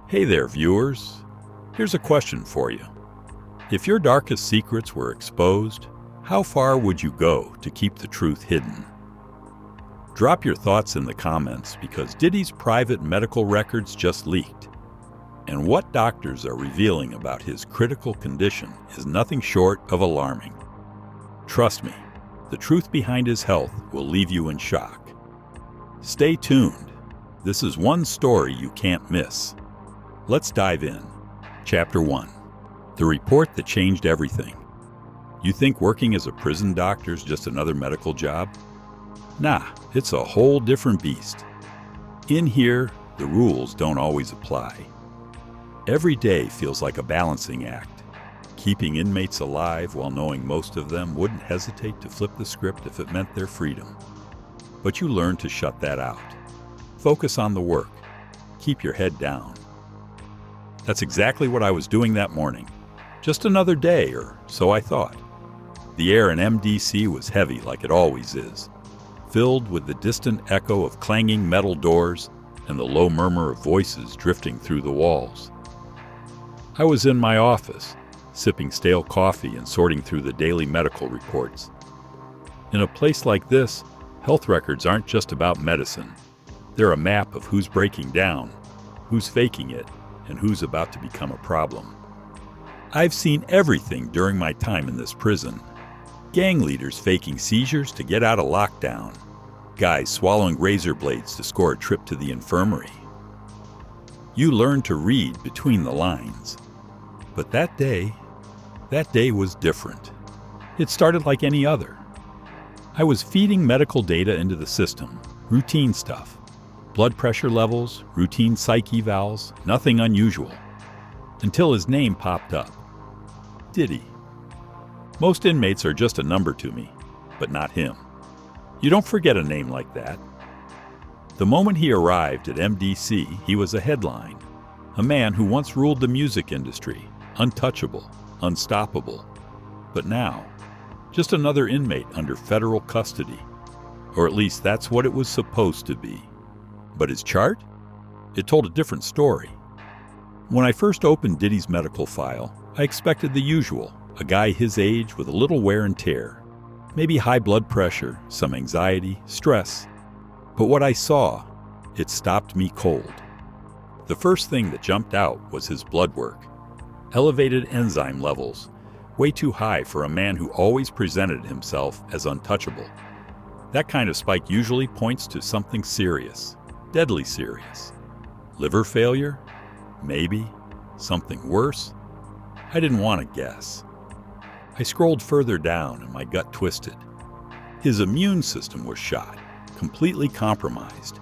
Hey there, viewers. Here's a question for you. If your darkest secrets were exposed, how far would you go to keep the truth hidden? Drop your thoughts in the comments because Diddy's private medical records just leaked. And what doctors are revealing about his critical condition is nothing short of alarming. Trust me, the truth behind his health will leave you in shock. Stay tuned. This is one story you can't miss. Let's dive in. Chapter 1. The report that changed everything. You think working as a prison doctor is just another medical job? Nah, it's a whole different beast. In here, the rules don't always apply. Every day feels like a balancing act, keeping inmates alive while knowing most of them wouldn't hesitate to flip the script if it meant their freedom. But you learn to shut that out. Focus on the work. Keep your head down. That's exactly what I was doing that morning. Just another day, or so I thought. The air in MDC was heavy like it always is, filled with the distant echo of clanging metal doors and the low murmur of voices drifting through the walls. I was in my office, sipping stale coffee and sorting through the daily medical reports. In a place like this, health records aren't just about medicine. They're a map of who's breaking down, who's faking it, and who's about to become a problem. I've seen everything during my time in this prison. Gang leaders faking seizures to get out of lockdown. Guys swallowing razor blades to score a trip to the infirmary. You learn to read between the lines. But that day was different. It started like any other. I was feeding medical data into the system, routine stuff. Blood pressure levels, routine psych evals, nothing unusual. Until his name popped up. Diddy. Most inmates are just a number to me, but not him. You don't forget a name like that. The moment he arrived at MDC, he was a headline. A man who once ruled the music industry, untouchable, unstoppable. But now, just another inmate under federal custody. Or at least that's what it was supposed to be. But his chart? It told a different story. When I first opened Diddy's medical file, I expected the usual, a guy his age with a little wear and tear, maybe high blood pressure, some anxiety, stress. But what I saw, it stopped me cold. The first thing that jumped out was his blood work. Elevated enzyme levels, way too high for a man who always presented himself as untouchable. That kind of spike usually points to something serious. Deadly serious. Liver failure? Maybe. Something worse? I didn't want to guess. I scrolled further down and my gut twisted. His immune system was shot, completely compromised.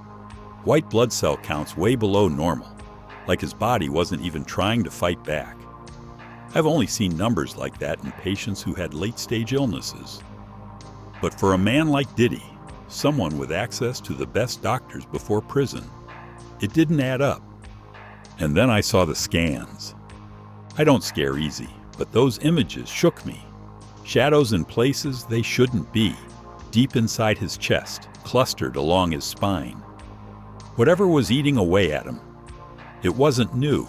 White blood cell counts way below normal, like his body wasn't even trying to fight back. I've only seen numbers like that in patients who had late-stage illnesses. But for a man like Diddy, someone with access to the best doctors before prison, it didn't add up. And then I saw the scans. I don't scare easy, but those images shook me. Shadows in places they shouldn't be, deep inside his chest, clustered along his spine. Whatever was eating away at him, it wasn't new.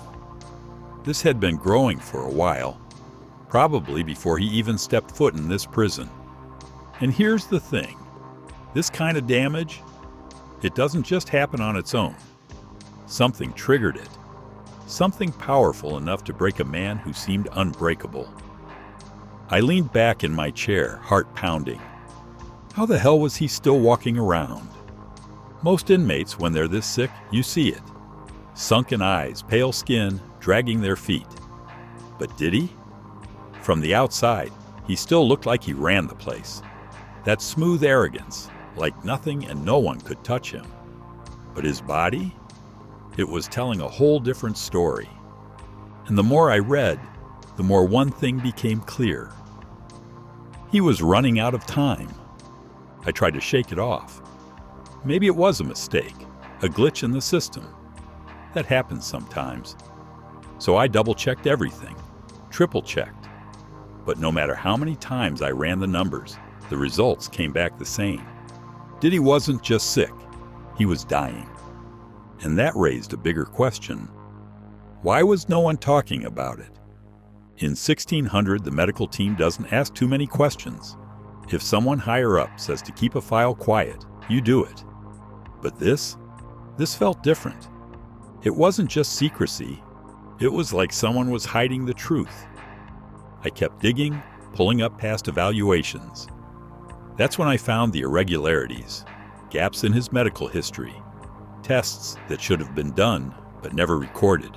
This had been growing for a while, probably before he even stepped foot in this prison. And here's the thing. This kind of damage, it doesn't just happen on its own. Something triggered it. Something powerful enough to break a man who seemed unbreakable. I leaned back in my chair, heart pounding. How the hell was he still walking around? Most inmates, when they're this sick, you see it. Sunken eyes, pale skin, dragging their feet. But Diddy? From the outside, he still looked like he ran the place. That smooth arrogance, like nothing and no one could touch him. But his body? It was telling a whole different story. And the more I read, the more one thing became clear. He was running out of time. I tried to shake it off. Maybe it was a mistake, a glitch in the system. That happens sometimes. So I double-checked everything, triple-checked. But no matter how many times I ran the numbers, the results came back the same. Diddy wasn't just sick, he was dying. And that raised a bigger question. Why was no one talking about it? In 1600, the medical team doesn't ask too many questions. If someone higher up says to keep a file quiet, you do it. But this felt different. It wasn't just secrecy. It was like someone was hiding the truth. I kept digging, pulling up past evaluations. That's when I found the irregularities, gaps in his medical history, tests that should have been done but never recorded.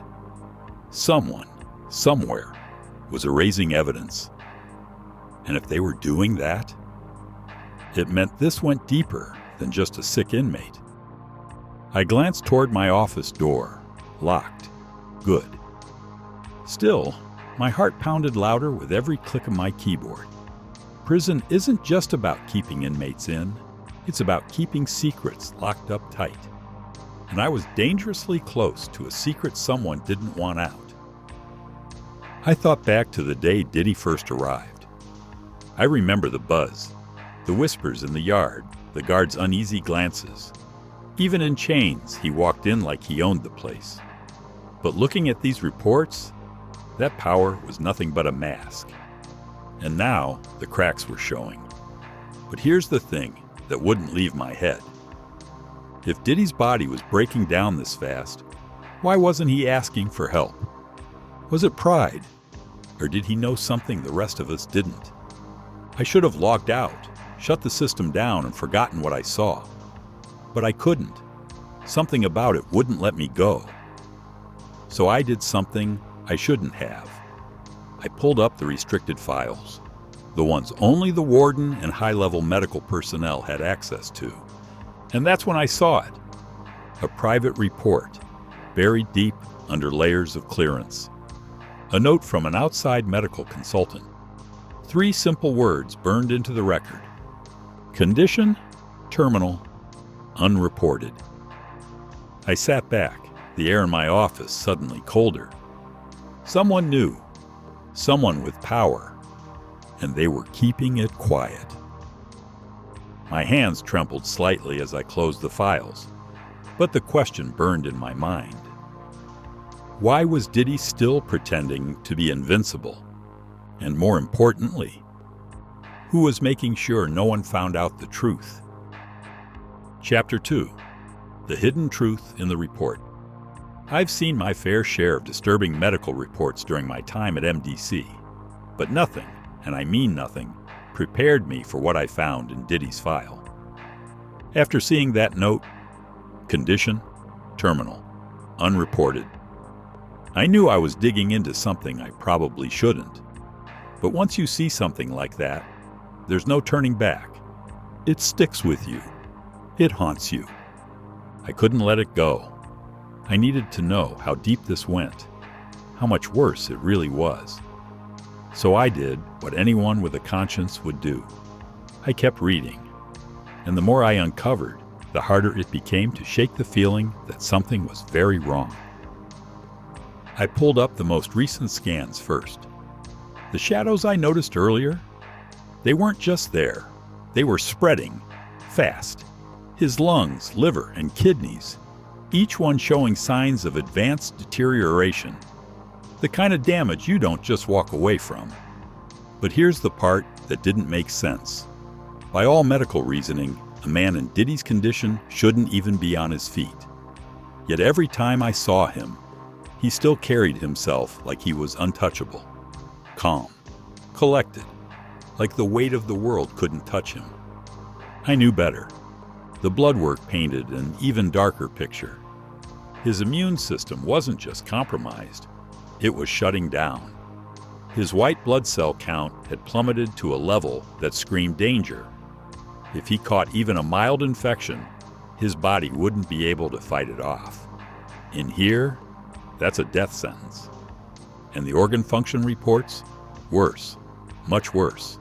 Someone, somewhere, was erasing evidence. And if they were doing that, it meant this went deeper than just a sick inmate. I glanced toward my office door, locked. Good. Still, my heart pounded louder with every click of my keyboard. Prison isn't just about keeping inmates in, it's about keeping secrets locked up tight. And I was dangerously close to a secret someone didn't want out. I thought back to the day Diddy first arrived. I remember the buzz, the whispers in the yard, the guards' uneasy glances. Even in chains, he walked in like he owned the place. But looking at these reports, that power was nothing but a mask. And now, the cracks were showing. But here's the thing that wouldn't leave my head. If Diddy's body was breaking down this fast, why wasn't he asking for help? Was it pride? Or did he know something the rest of us didn't? I should have logged out, shut the system down, and forgotten what I saw. But I couldn't. Something about it wouldn't let me go. So I did something I shouldn't have. I pulled up the restricted files, the ones only the warden and high-level medical personnel had access to. And that's when I saw it. A private report, buried deep under layers of clearance. A note from an outside medical consultant. 3 simple words burned into the record. Condition, terminal, unreported. I sat back, the air in my office suddenly colder. Someone knew, someone with power, and they were keeping it quiet. My hands trembled slightly as I closed the files, but the question burned in my mind. Why was Diddy still pretending to be invincible? And more importantly, who was making sure no one found out the truth? Chapter 2. The Hidden Truth in the Report. I've seen my fair share of disturbing medical reports during my time at MDC, but nothing, and I mean nothing, prepared me for what I found in Diddy's file. After seeing that note, condition, terminal, unreported, I knew I was digging into something I probably shouldn't. But once you see something like that, there's no turning back. It sticks with you. It haunts you. I couldn't let it go. I needed to know how deep this went, how much worse it really was. So I did what anyone with a conscience would do. I kept reading, and the more I uncovered, the harder it became to shake the feeling that something was very wrong. I pulled up the most recent scans first. The shadows I noticed earlier, they weren't just there. They were spreading, fast. His lungs, liver, and kidneys, each one showing signs of advanced deterioration. The kind of damage you don't just walk away from. But here's the part that didn't make sense. By all medical reasoning, a man in Diddy's condition shouldn't even be on his feet. Yet every time I saw him, he still carried himself like he was untouchable. Calm, collected, like the weight of the world couldn't touch him. I knew better. The blood work painted an even darker picture. His immune system wasn't just compromised, it was shutting down. His white blood cell count had plummeted to a level that screamed danger. If he caught even a mild infection, his body wouldn't be able to fight it off. In here, that's a death sentence. And the organ function reports? Worse, much worse.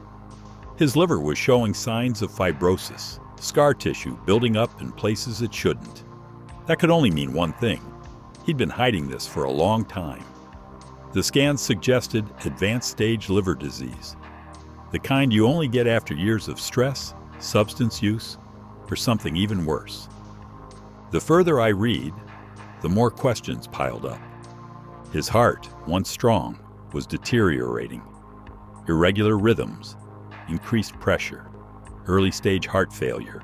His liver was showing signs of fibrosis, scar tissue building up in places it shouldn't. That could only mean one thing. He'd been hiding this for a long time. The scans suggested advanced stage liver disease, the kind you only get after years of stress, substance use, or something even worse. The further I read, the more questions piled up. His heart, once strong, was deteriorating. Irregular rhythms, increased pressure, early-stage heart failure.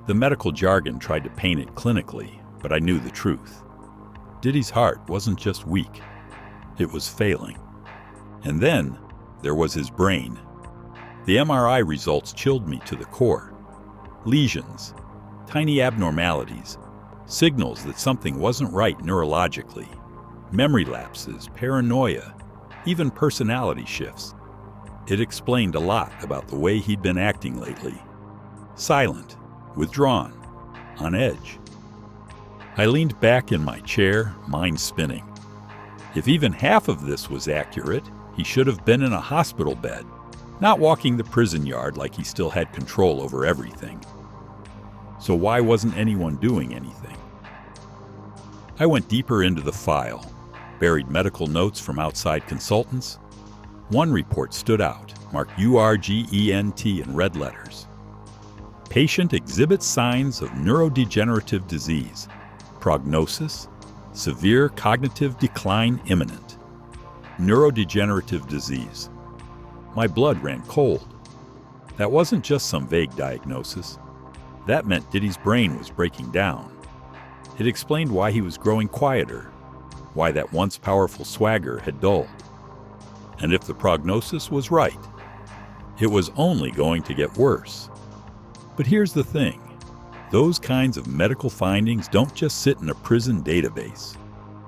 The medical jargon tried to paint it clinically, but I knew the truth. Diddy's heart wasn't just weak, it was failing. And then there was his brain. The MRI results chilled me to the core. Lesions, tiny abnormalities, signals that something wasn't right neurologically. Memory lapses, paranoia, even personality shifts. It explained a lot about the way he'd been acting lately. Silent, withdrawn, on edge. I leaned back in my chair, mind spinning. If even half of this was accurate, he should have been in a hospital bed, not walking the prison yard like he still had control over everything. So why wasn't anyone doing anything? I went deeper into the file, buried medical notes from outside consultants. One report stood out, marked URGENT in red letters. Patient exhibits signs of neurodegenerative disease. Prognosis: severe cognitive decline imminent. Neurodegenerative disease. My blood ran cold. That wasn't just some vague diagnosis. That meant Diddy's brain was breaking down. It explained why he was growing quieter, why that once powerful swagger had dulled. And if the prognosis was right, it was only going to get worse. But here's the thing. Those kinds of medical findings don't just sit in a prison database.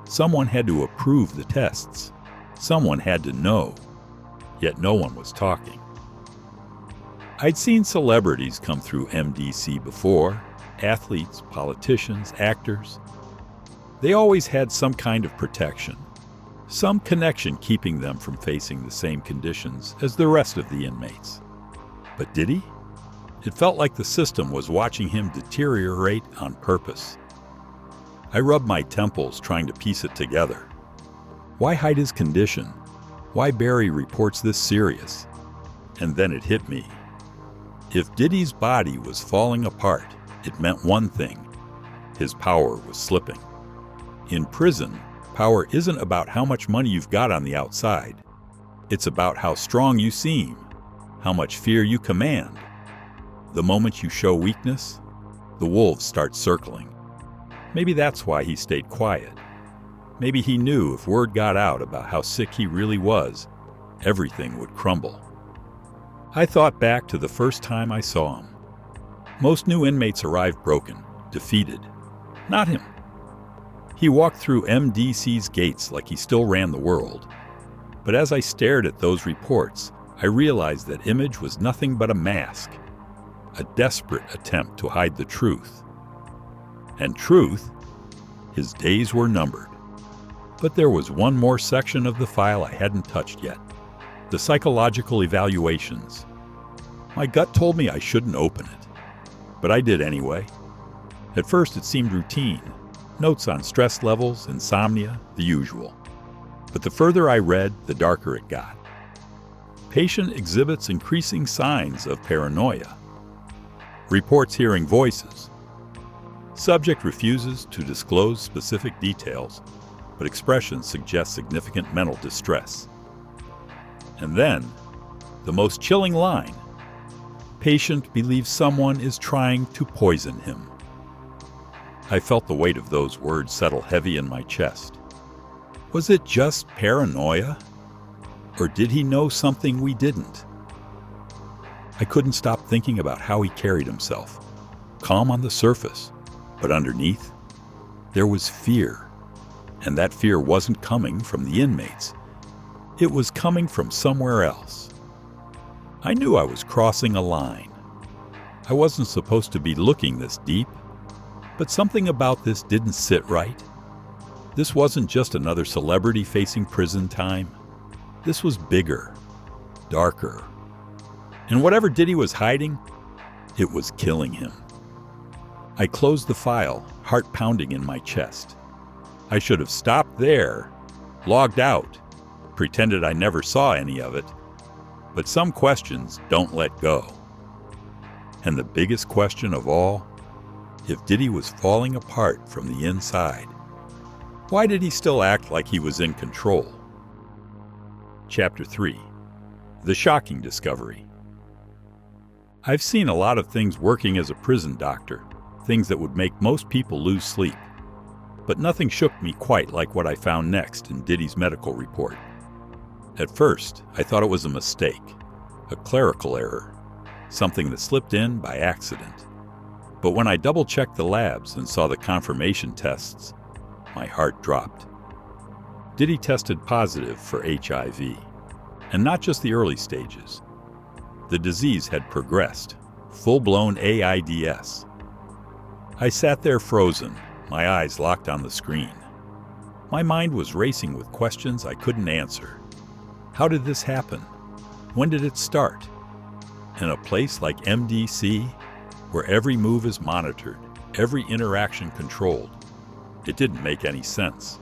Someone had to approve the tests. Someone had to know. Yet no one was talking. I'd seen celebrities come through MDC before, athletes, politicians, actors. They always had some kind of protection, some connection keeping them from facing the same conditions as the rest of the inmates. But Diddy? It felt like the system was watching him deteriorate on purpose. I rubbed my temples trying to piece it together. Why hide his condition? Why bury reports this serious? And then it hit me. If Diddy's body was falling apart, it meant one thing. His power was slipping. In prison, power isn't about how much money you've got on the outside. It's about how strong you seem, how much fear you command. The moment you show weakness, the wolves start circling. Maybe that's why he stayed quiet. Maybe he knew if word got out about how sick he really was, everything would crumble. I thought back to the first time I saw him. Most new inmates arrive broken, defeated. Not him. He walked through MDC's gates like he still ran the world. But as I stared at those reports, I realized that image was nothing but a mask, a desperate attempt to hide the truth. And truth, his days were numbered. But there was one more section of the file I hadn't touched yet. The psychological evaluations. My gut told me I shouldn't open it, but I did anyway. At first it seemed routine, notes on stress levels, insomnia, the usual. But the further I read, the darker it got. Patient exhibits increasing signs of paranoia. Reports hearing voices. Subject refuses to disclose specific details, but expressions suggest significant mental distress. And then, the most chilling line. Patient believes someone is trying to poison him. I felt the weight of those words settle heavy in my chest. Was it just paranoia? Or did he know something we didn't? I couldn't stop thinking about how he carried himself. Calm on the surface, but underneath, there was fear. And that fear wasn't coming from the inmates. It was coming from somewhere else. I knew I was crossing a line. I wasn't supposed to be looking this deep, but something about this didn't sit right. This wasn't just another celebrity facing prison time. This was bigger, darker. And whatever Diddy was hiding, it was killing him. I closed the file, heart pounding in my chest. I should have stopped there, logged out, pretended I never saw any of it. But some questions don't let go. And the biggest question of all, if Diddy was falling apart from the inside, Why did he still act like he was in control? Chapter 3. The Shocking Discovery. I've seen a lot of things working as a prison doctor, things that would make most people lose sleep. But nothing shook me quite like what I found next in Diddy's medical report. At first, I thought it was a mistake, a clerical error, something that slipped in by accident. But when I double-checked the labs and saw the confirmation tests, my heart dropped. Diddy tested positive for HIV, and not just the early stages. The disease had progressed, full-blown AIDS. I sat there frozen, my eyes locked on the screen. My mind was racing with questions I couldn't answer. How did this happen? When did it start? In a place like MDC, where every move is monitored, every interaction controlled, it didn't make any sense.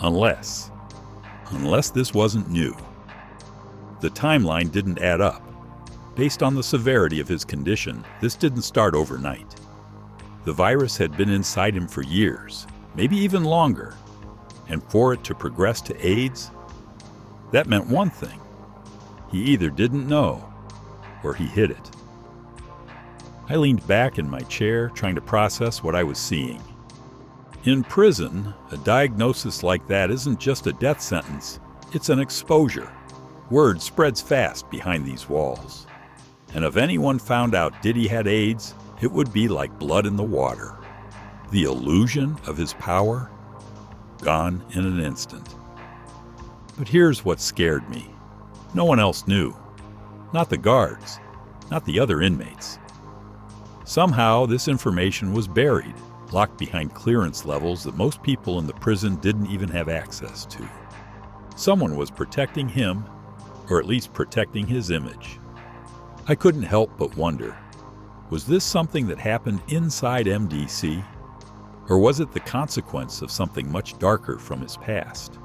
Unless this wasn't new. The timeline didn't add up. Based on the severity of his condition, this didn't start overnight. The virus had been inside him for years, maybe even longer, and for it to progress to AIDS, that meant one thing. He either didn't know, or he hid it. I leaned back in my chair, trying to process what I was seeing. In prison, a diagnosis like that isn't just a death sentence, it's an exposure. Word spreads fast behind these walls. And if anyone found out Diddy had AIDS, it would be like blood in the water. The illusion of his power, gone in an instant. But here's what scared me. No one else knew. Not the guards, not the other inmates. Somehow, this information was buried, locked behind clearance levels that most people in the prison didn't even have access to. Someone was protecting him, or at least protecting his image. I couldn't help but wonder, was this something that happened inside MDC? Or was it the consequence of something much darker from his past?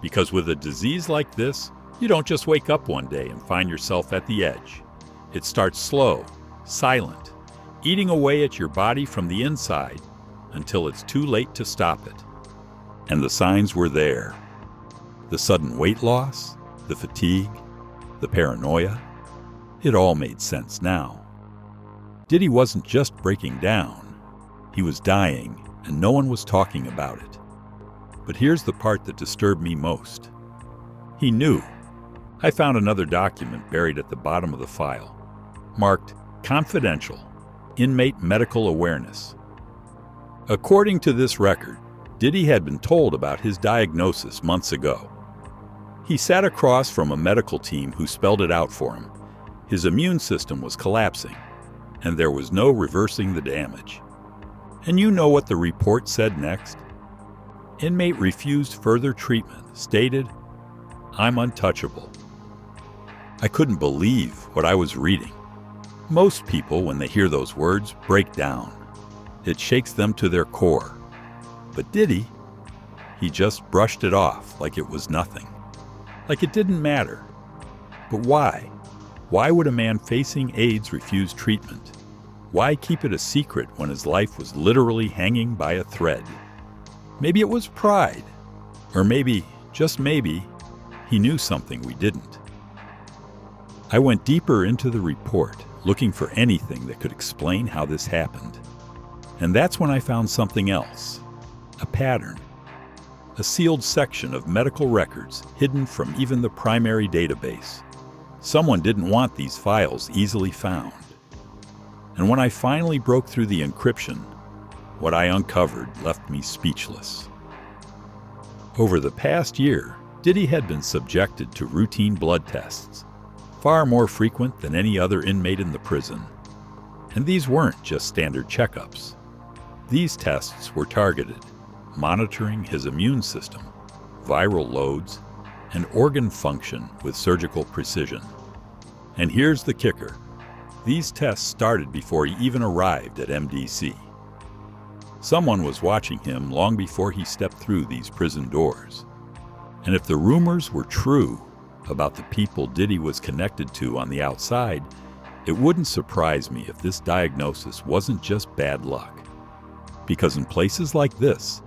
Because with a disease like this, you don't just wake up one day and find yourself at the edge. It starts slow, silent, eating away at your body from the inside until it's too late to stop it. And the signs were there. The sudden weight loss, the fatigue, the paranoia. It all made sense now. Diddy wasn't just breaking down. He was dying, and no one was talking about it. But here's the part that disturbed me most. He knew. I found another document buried at the bottom of the file, marked Confidential, Inmate Medical Awareness. According to this record, Diddy had been told about his diagnosis months ago. He sat across from a medical team who spelled it out for him. His immune system was collapsing, and there was no reversing the damage. And you know what the report said next? Inmate refused further treatment, stated, "I'm untouchable." I couldn't believe what I was reading. Most people, when they hear those words, break down. It shakes them to their core. But Diddy, he just brushed it off like it was nothing. Like it didn't matter. But why? Why would a man facing AIDS refuse treatment? Why keep it a secret when his life was literally hanging by a thread? Maybe it was pride. Or maybe, just maybe, he knew something we didn't. I went deeper into the report, looking for anything that could explain how this happened. And that's when I found something else. A pattern. A sealed section of medical records hidden from even the primary database. Someone didn't want these files easily found. And when I finally broke through the encryption, what I uncovered left me speechless. Over the past year, Diddy had been subjected to routine blood tests, far more frequent than any other inmate in the prison. And these weren't just standard checkups. These tests were targeted, monitoring his immune system, viral loads, and organ function with surgical precision. And here's the kicker. These tests started before he even arrived at MDC. Someone was watching him long before he stepped through these prison doors. And if the rumors were true about the people Diddy was connected to on the outside, it wouldn't surprise me if this diagnosis wasn't just bad luck. Because in places like this,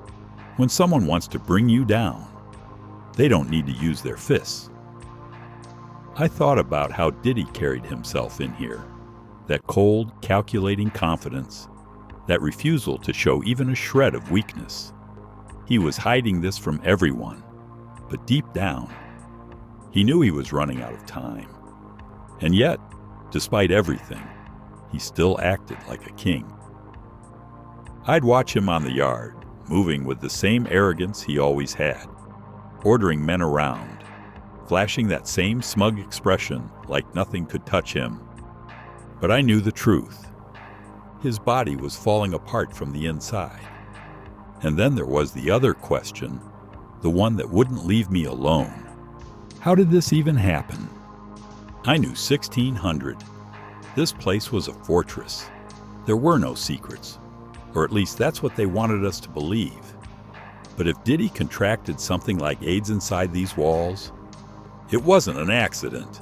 When someone wants to bring you down, they don't need to use their fists. I thought about how Diddy carried himself in here. That cold, calculating confidence, that refusal to show even a shred of weakness. He was hiding this from everyone, but deep down, he knew he was running out of time. And yet, despite everything, he still acted like a king. I'd watch him on the yard, moving with the same arrogance he always had, ordering men around, flashing that same smug expression like nothing could touch him. But I knew the truth. His body was falling apart from the inside. And then there was the other question, the one that wouldn't leave me alone. How did this even happen? I knew 1600. This place was a fortress. There were no secrets, or at least that's what they wanted us to believe. But if Diddy contracted something like AIDS inside these walls, it wasn't an accident.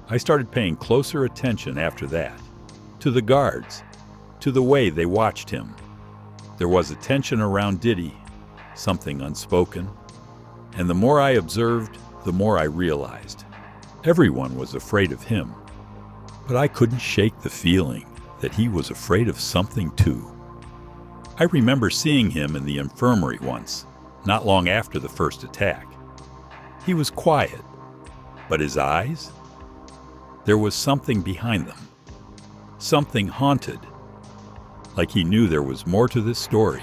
I started paying closer attention after that, to the guards, to the way they watched him. There was a tension around Diddy, something unspoken, and the more I observed, the more I realized. Everyone was afraid of him, but I couldn't shake the feeling that he was afraid of something too. I remember seeing him in the infirmary once, not long after the first attack. He was quiet, but his eyes? There was something behind them, something haunted, like he knew there was more to this story,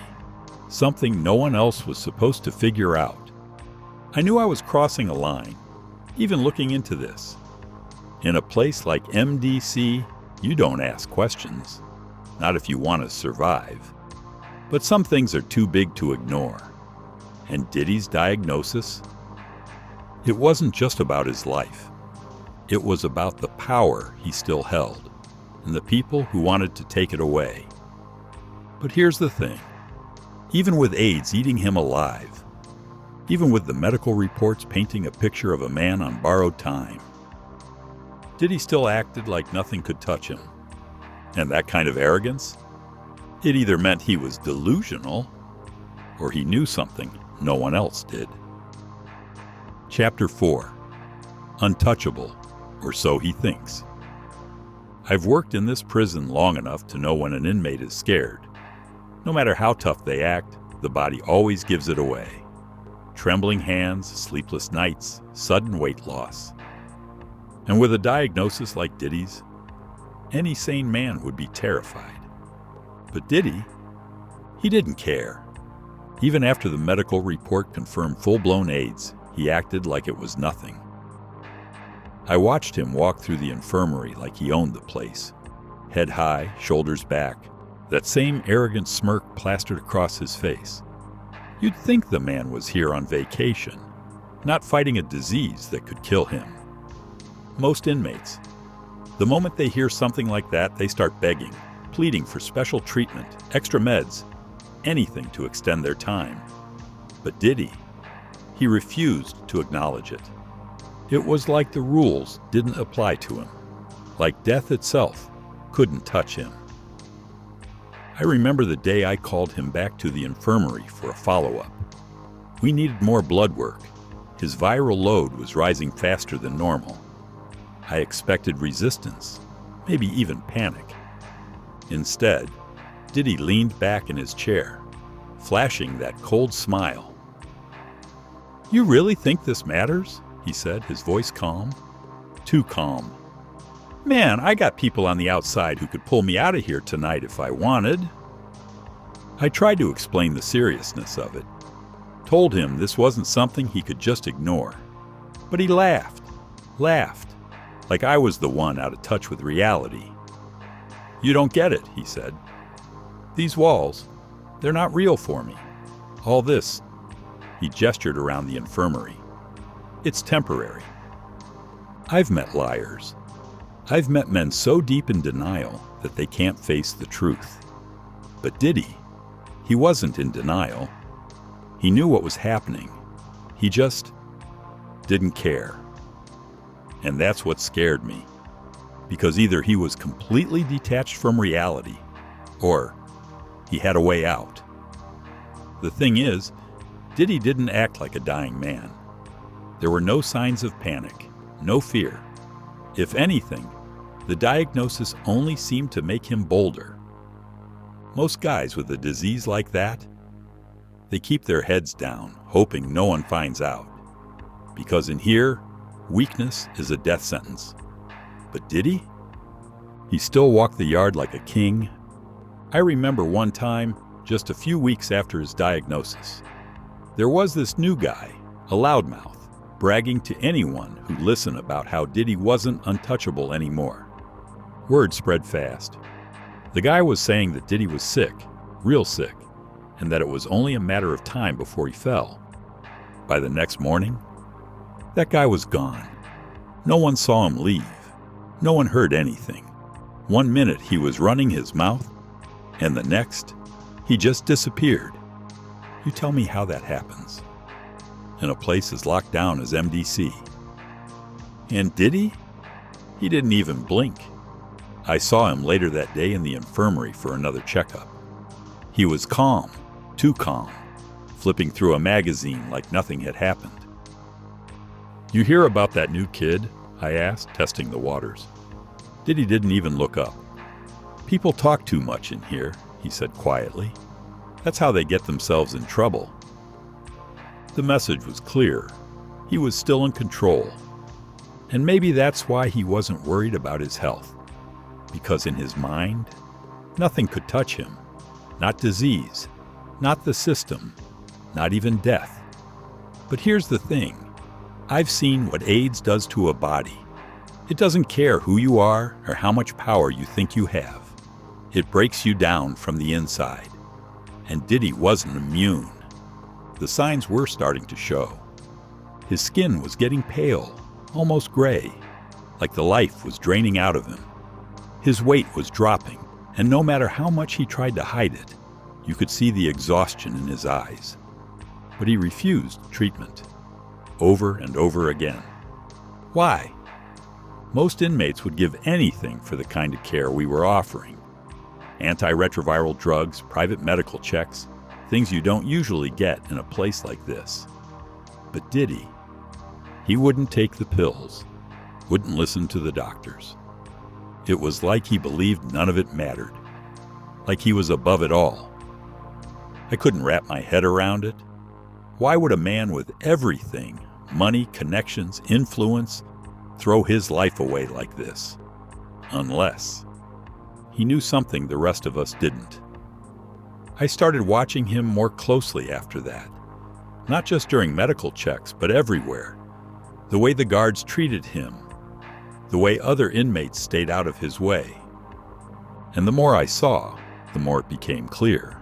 something no one else was supposed to figure out. I knew I was crossing a line, even looking into this. In a place like MDC, you don't ask questions, not if you want to survive. But some things are too big to ignore. And Diddy's diagnosis? It wasn't just about his life. It was about the power he still held, and the people who wanted to take it away. But here's the thing. Even with AIDS eating him alive, even with the medical reports painting a picture of a man on borrowed time, Diddy still acted like nothing could touch him. And that kind of arrogance? It either meant he was delusional, or he knew something no one else did. Chapter 4. Untouchable, or so he thinks. I've worked in this prison long enough to know when an inmate is scared. No matter how tough they act, the body always gives it away. Trembling hands, sleepless nights, sudden weight loss. And with a diagnosis like Diddy's, any sane man would be terrified. But Diddy, he didn't care. Even after the medical report confirmed full-blown AIDS, he acted like it was nothing. I watched him walk through the infirmary like he owned the place. Head high, shoulders back, that same arrogant smirk plastered across his face. You'd think the man was here on vacation, not fighting a disease that could kill him. Most inmates, the moment they hear something like that, they start begging, pleading for special treatment, extra meds, anything to extend their time. But Diddy, he refused to acknowledge it. It was like the rules didn't apply to him, like death itself couldn't touch him. I remember the day I called him back to the infirmary for a follow-up. We needed more blood work. His viral load was rising faster than normal. I expected resistance, maybe even panic. Instead, Diddy leaned back in his chair, flashing that cold smile. "You really think this matters?" he said, his voice calm. Too calm. "Man, I got people on the outside who could pull me out of here tonight if I wanted." I tried to explain the seriousness of it. Told him this wasn't something he could just ignore. But he laughed, like I was the one out of touch with reality. "You don't get it," he said. "These walls, they're not real for me. All this," he gestured around the infirmary, "it's temporary. I've met liars. I've met men so deep in denial that they can't face the truth. But Diddy, he wasn't in denial. He knew what was happening. He just didn't care. And that's what scared me. Because either he was completely detached from reality, or he had a way out. The thing is, Diddy didn't act like a dying man. There were no signs of panic, no fear. If anything, the diagnosis only seemed to make him bolder. Most guys with a disease like that, they keep their heads down, hoping no one finds out. Because in here, weakness is a death sentence. But Diddy? He still walked the yard like a king. I remember one time, just a few weeks after his diagnosis, there was this new guy, a loudmouth, bragging to anyone who'd listen about how Diddy wasn't untouchable anymore. Word spread fast. The guy was saying that Diddy was sick, real sick, and that it was only a matter of time before he fell. By the next morning, that guy was gone. No one saw him leave. No one heard anything. 1 minute he was running his mouth, and the next, he just disappeared. You tell me how that happens. And a place as locked down as MDC. And Diddy? He didn't even blink. I saw him later that day in the infirmary for another checkup. He was calm, too calm, flipping through a magazine like nothing had happened. You hear about that new kid? I asked, testing the waters. Diddy didn't even look up. People talk too much in here, he said quietly. That's how they get themselves in trouble. The message was clear. He was still in control. And maybe that's why he wasn't worried about his health. Because in his mind, nothing could touch him. Not disease, not the system, not even death. But here's the thing. I've seen what AIDS does to a body. It doesn't care who you are or how much power you think you have. It breaks you down from the inside. And Diddy wasn't immune. The signs were starting to show. His skin was getting pale, almost gray, like the life was draining out of him. His weight was dropping, and no matter how much he tried to hide it, you could see the exhaustion in his eyes. But he refused treatment, over and over again. Why? Most inmates would give anything for the kind of care we were offering. Antiretroviral drugs, private medical checks, things you don't usually get in a place like this. But Diddy, he wouldn't take the pills, wouldn't listen to the doctors. It was like he believed none of it mattered, like he was above it all. I couldn't wrap my head around it. Why would a man with everything, money, connections, influence, throw his life away like this? Unless he knew something the rest of us didn't. I started watching him more closely after that. Not just during medical checks, but everywhere. The way the guards treated him. The way other inmates stayed out of his way. And the more I saw, the more it became clear.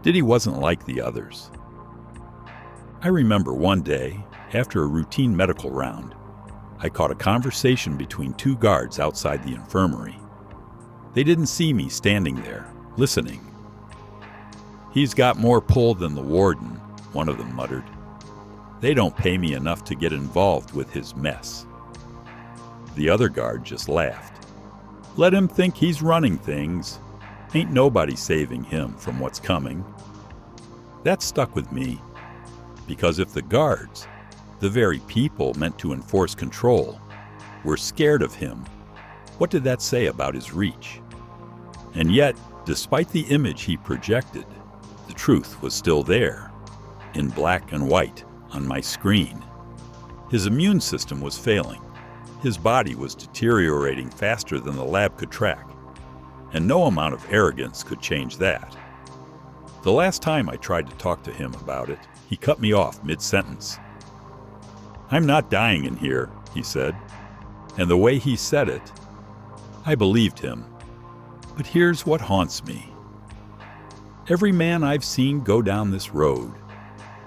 Diddy wasn't like the others. I remember one day, after a routine medical round, I caught a conversation between two guards outside the infirmary. They didn't see me standing there, listening. "He's got more pull than the warden," one of them muttered. "They don't pay me enough to get involved with his mess." The other guard just laughed. "Let him think he's running things. Ain't nobody saving him from what's coming." That stuck with me, because if the guards, the very people meant to enforce control, were scared of him, what did that say about his reach? And yet, despite the image he projected, the truth was still there, in black and white, on my screen. His immune system was failing. His body was deteriorating faster than the lab could track, and no amount of arrogance could change that. The last time I tried to talk to him about it, he cut me off mid-sentence. "I'm not dying in here," he said, and the way he said it, I believed him. But here's what haunts me. Every man I've seen go down this road,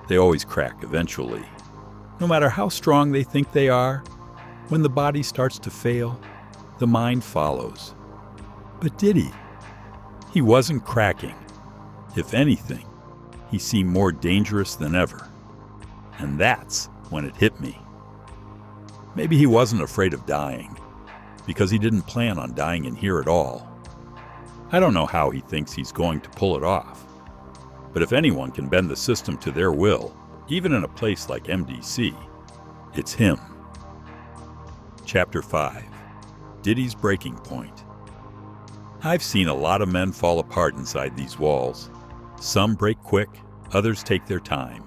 they always crack eventually. No matter how strong they think they are, when the body starts to fail, the mind follows. But Diddy, he wasn't cracking. If anything, he seemed more dangerous than ever. And that's when it hit me. Maybe he wasn't afraid of dying, because he didn't plan on dying in here at all. I don't know how he thinks he's going to pull it off. But if anyone can bend the system to their will, even in a place like MDC, it's him. Chapter 5. Diddy's Breaking Point. I've seen a lot of men fall apart inside these walls. Some break quick, others take their time.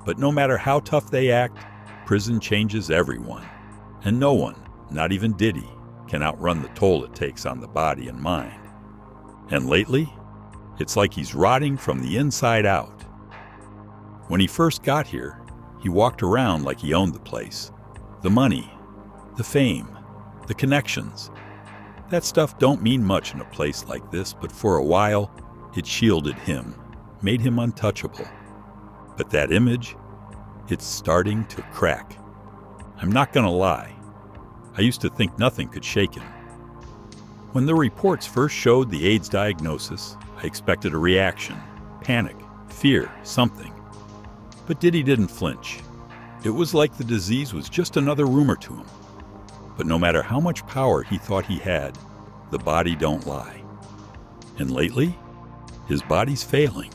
But no matter how tough they act, prison changes everyone. And no one, not even Diddy, can outrun the toll it takes on the body and mind. And lately, it's like he's rotting from the inside out. When he first got here, he walked around like he owned the place. The money, the fame, the connections. That stuff don't mean much in a place like this, but for a while, it shielded him, made him untouchable. But that image, it's starting to crack. I'm not gonna lie. I used to think nothing could shake him. When the reports first showed the AIDS diagnosis, I expected a reaction, panic, fear, something. But Diddy didn't flinch. It was like the disease was just another rumor to him. But no matter how much power he thought he had, the body don't lie. And lately, his body's failing.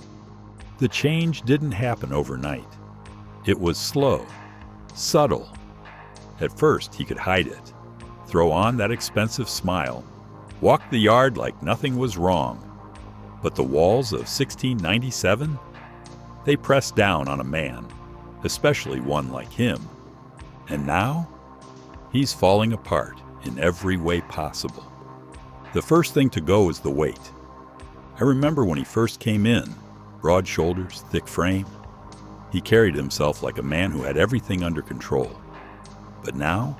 The change didn't happen overnight. It was slow, subtle. At first, he could hide it, throw on that expensive smile, walk the yard like nothing was wrong. But the walls of 1697? They pressed down on a man, especially one like him. And now, he's falling apart in every way possible. The first thing to go is the weight. I remember when he first came in, broad shoulders, thick frame. He carried himself like a man who had everything under control. But now,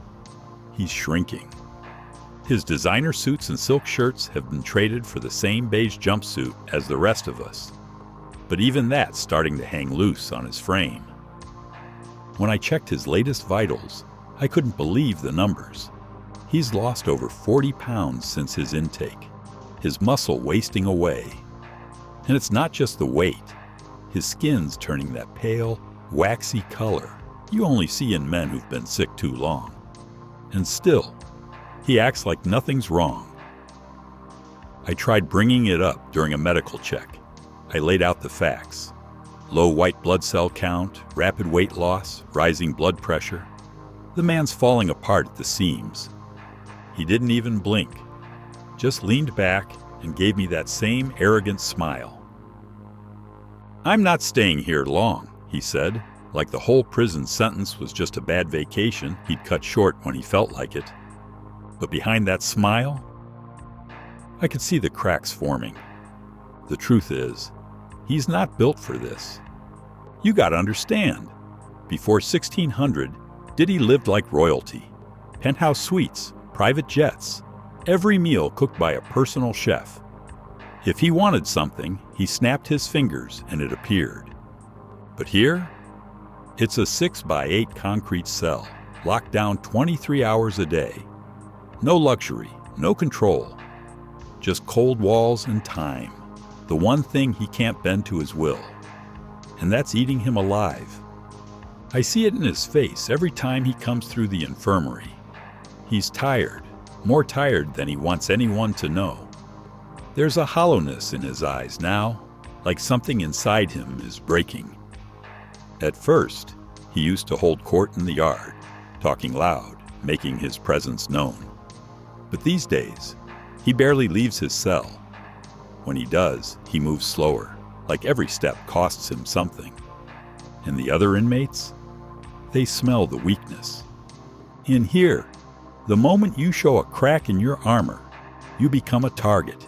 he's shrinking. His designer suits and silk shirts have been traded for the same beige jumpsuit as the rest of us. But even that's starting to hang loose on his frame. When I checked his latest vitals, I couldn't believe the numbers. He's lost over 40 pounds since his intake, his muscle wasting away. And it's not just the weight. His skin's turning that pale, waxy color you only see in men who've been sick too long. And still, he acts like nothing's wrong. I tried bringing it up during a medical check. I laid out the facts. Low white blood cell count, rapid weight loss, rising blood pressure. The man's falling apart at the seams. He didn't even blink, just leaned back and gave me that same arrogant smile. "I'm not staying here long," he said, like the whole prison sentence was just a bad vacation he'd cut short when he felt like it. But behind that smile, I could see the cracks forming. The truth is, he's not built for this. You gotta understand, before 1600, Diddy lived like royalty. Penthouse suites, private jets, every meal cooked by a personal chef. If he wanted something, he snapped his fingers and it appeared. But here, it's a 6x8 concrete cell, locked down 23 hours a day. No luxury, no control, just cold walls and time, the one thing he can't bend to his will. And that's eating him alive. I see it in his face every time he comes through the infirmary. He's tired, more tired than he wants anyone to know. There's a hollowness in his eyes now, like something inside him is breaking. At first, he used to hold court in the yard, talking loud, making his presence known. But these days, he barely leaves his cell. When he does, he moves slower, like every step costs him something. And the other inmates? They smell the weakness. In here, the moment you show a crack in your armor, you become a target.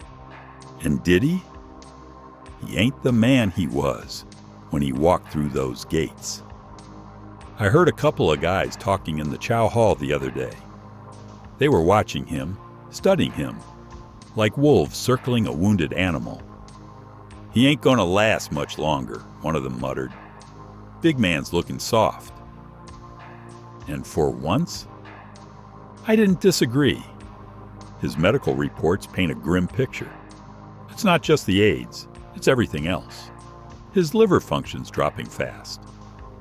And Diddy? He ain't the man he was when he walked through those gates. I heard a couple of guys talking in the chow hall the other day. They were watching him, studying him, like wolves circling a wounded animal. "He ain't gonna last much longer," one of them muttered. "Big man's looking soft." And for once, I didn't disagree. His medical reports paint a grim picture. It's not just the AIDS, it's everything else. His liver function's dropping fast,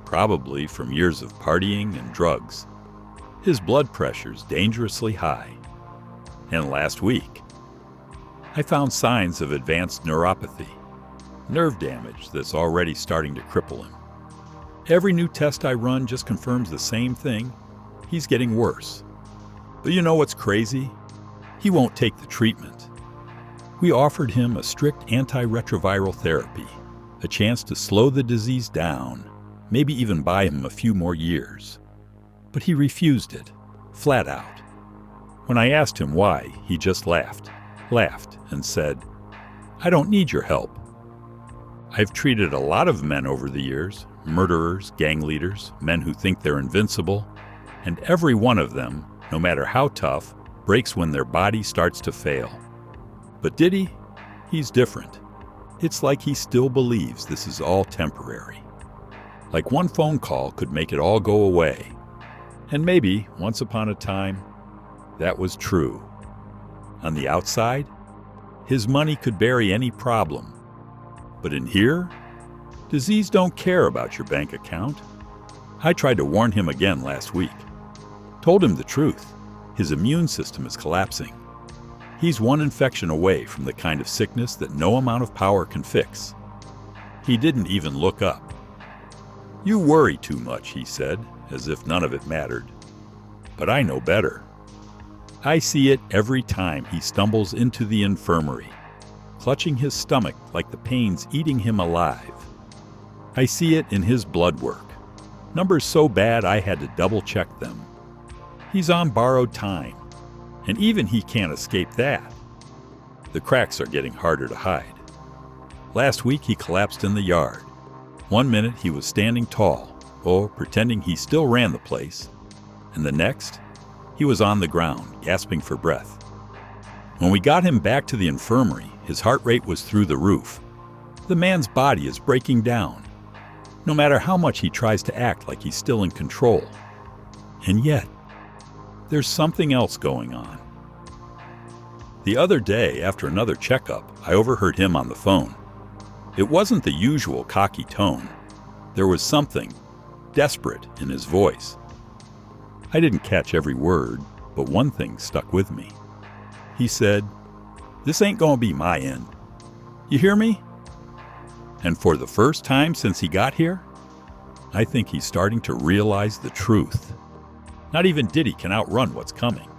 probably from years of partying and drugs. His blood pressure's dangerously high. And last week, I found signs of advanced neuropathy. nerve damage that's already starting to cripple him. Every new test I run just confirms the same thing. He's getting worse. But you know what's crazy? He won't take the treatment. We offered him a strict antiretroviral therapy, a chance to slow the disease down, maybe even buy him a few more years. But he refused it, flat out. When I asked him why, he just laughed and said, "I don't need your help. I've treated a lot of men over the years, murderers, gang leaders, men who think they're invincible, and every one of them, no matter how tough, breaks when their body starts to fail. But Diddy, he's different. It's like he still believes this is all temporary. Like one phone call could make it all go away. And maybe, once upon a time, that was true. On the outside, his money could bury any problem. But in here, disease don't care about your bank account." I tried to warn him again last week. Told him the truth. His immune system is collapsing. He's one infection away from the kind of sickness that no amount of power can fix. He didn't even look up. "You worry too much," he said, as if none of it mattered. But I know better. I see it every time he stumbles into the infirmary, clutching his stomach like the pain's eating him alive. I see it in his blood work. Numbers so bad I had to double-check them. He's on borrowed time, and even he can't escape that. The cracks are getting harder to hide. Last week he collapsed in the yard. One minute he was standing tall, pretending he still ran the place, and the next, he was on the ground, gasping for breath. When we got him back to the infirmary, his heart rate was through the roof. The man's body is breaking down, no matter how much he tries to act like he's still in control. And yet, there's something else going on. The other day, after another checkup, I overheard him on the phone. It wasn't the usual cocky tone. There was something desperate in his voice. I didn't catch every word, but one thing stuck with me. He said, "This ain't gonna be my end. You hear me?" And for the first time since he got here, I think he's starting to realize the truth. Not even Diddy can outrun what's coming.